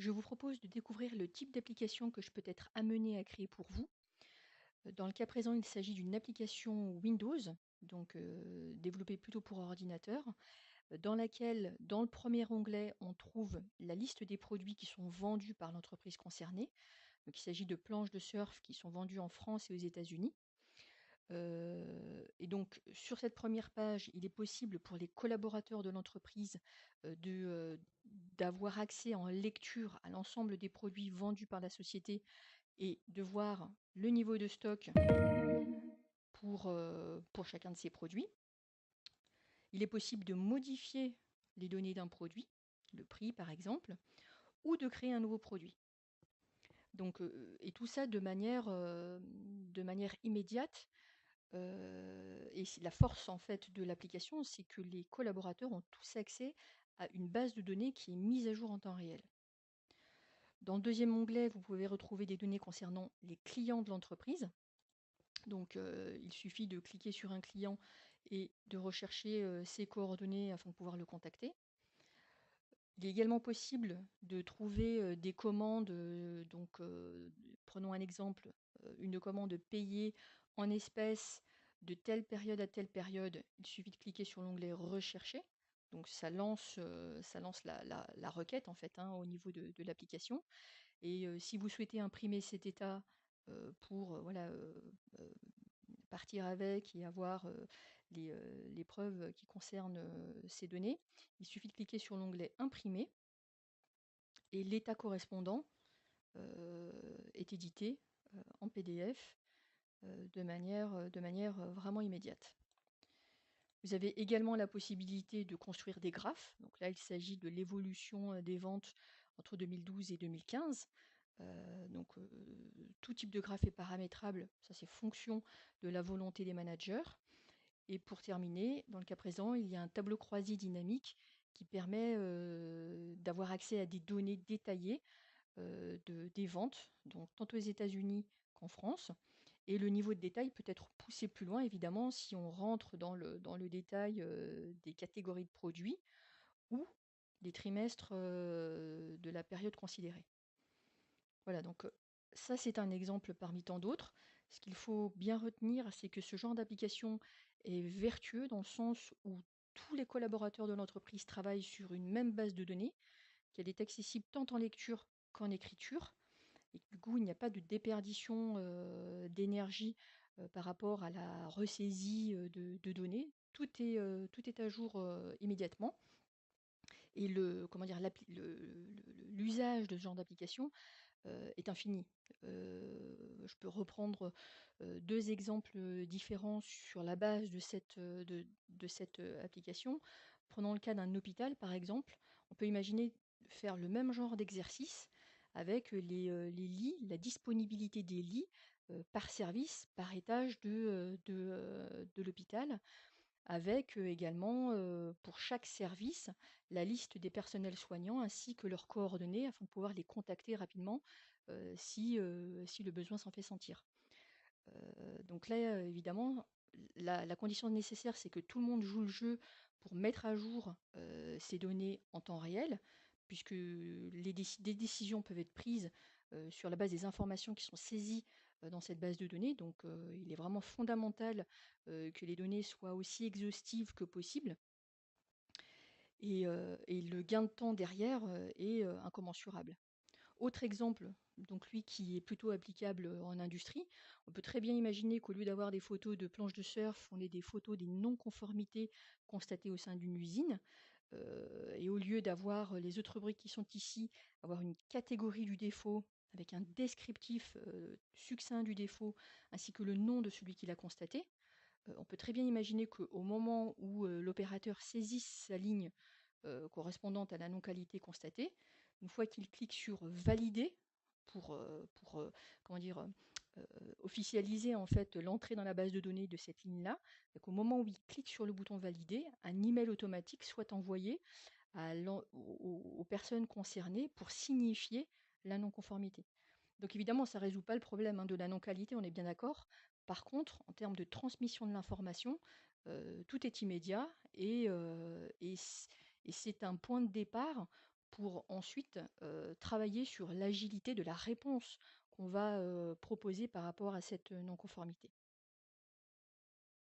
Je vous propose de découvrir le type d'application que je peux être amenée à créer pour vous. Dans le cas présent, il s'agit d'une application Windows, donc développée plutôt pour ordinateur, dans laquelle, dans le premier onglet, on trouve la liste des produits qui sont vendus par l'entreprise concernée. Donc, il s'agit de planches de surf qui sont vendues en France et aux États-Unis. Et donc, sur cette première page, il est possible pour les collaborateurs de l'entreprise d'avoir accès en lecture à l'ensemble des produits vendus par la société et de voir le niveau de stock pour chacun de ces produits. Il est possible de modifier les données d'un produit, le prix par exemple, ou de créer un nouveau produit. Donc, et tout ça de manière immédiate. Et la force en fait de l'application, c'est que les collaborateurs ont tous accès à une base de données qui est mise à jour en temps réel. Dans le deuxième onglet, vous pouvez retrouver des données concernant les clients de l'entreprise. Donc, il suffit de cliquer sur un client et de rechercher ses coordonnées afin de pouvoir le contacter. Il est également possible de trouver des commandes. Prenons un exemple, une commande payée en espèces de telle période à telle période. Il suffit de cliquer sur l'onglet Rechercher. Donc ça lance la requête en fait au niveau de l'application. Et si vous souhaitez imprimer cet état pour partir avec et avoir les preuves qui concernent ces données, il suffit de cliquer sur l'onglet Imprimer et l'état correspondant est édité en PDF de manière vraiment immédiate. Vous avez également la possibilité de construire des graphes. Donc là, il s'agit de l'évolution des ventes entre 2012 et 2015. Tout type de graphe est paramétrable. Ça, c'est fonction de la volonté des managers. Et pour terminer, dans le cas présent, il y a un tableau croisé dynamique qui permet d'avoir accès à des données détaillées des ventes, donc tant aux États-Unis qu'en France. Et le niveau de détail peut être poussé plus loin, évidemment, si on rentre dans le détail des catégories de produits ou des trimestres de la période considérée. Voilà, donc ça c'est un exemple parmi tant d'autres. Ce qu'il faut bien retenir, c'est que ce genre d'application est vertueux dans le sens où tous les collaborateurs de l'entreprise travaillent sur une même base de données, qu'elle est accessible tant en lecture qu'en écriture, et que du coup il n'y a pas de déperdition d'énergie par rapport à la ressaisie de données. Tout est à jour immédiatement. Et l'usage de ce genre d'application est infini. Je peux reprendre deux exemples différents sur la base de cette application. Prenons le cas d'un hôpital, par exemple. On peut imaginer faire le même genre d'exercice avec les lits, la disponibilité des lits par service, par étage de l'hôpital, avec également pour chaque service la liste des personnels soignants ainsi que leurs coordonnées afin de pouvoir les contacter rapidement si le besoin s'en fait sentir. Donc là, évidemment, la condition nécessaire, c'est que tout le monde joue le jeu pour mettre à jour ces données en temps réel, puisque des décisions peuvent être prises sur la base des informations qui sont saisies dans cette base de données. Donc, il est vraiment fondamental que les données soient aussi exhaustives que possible. Et le gain de temps derrière est incommensurable. Autre exemple, donc lui qui est plutôt applicable en industrie, on peut très bien imaginer qu'au lieu d'avoir des photos de planches de surf, on ait des photos des non-conformités constatées au sein d'une usine. Et au lieu d'avoir les autres rubriques qui sont ici, avoir une catégorie du défaut avec un descriptif succinct du défaut ainsi que le nom de celui qui l'a constaté. On peut très bien imaginer qu'au moment où l'opérateur saisisse sa ligne correspondante à la non-qualité constatée, une fois qu'il clique sur valider pour comment dire, officialiser en fait l'entrée dans la base de données de cette ligne-là, et qu'au moment où il clique sur le bouton valider, un email automatique soit envoyé aux personnes concernées pour signifier la non-conformité. Donc évidemment, ça ne résout pas le problème de la non-qualité, on est bien d'accord. Par contre, en termes de transmission de l'information, tout est immédiat et c'est un point de départ pour ensuite, travailler sur l'agilité de la réponse qu'on va, proposer par rapport à cette non-conformité.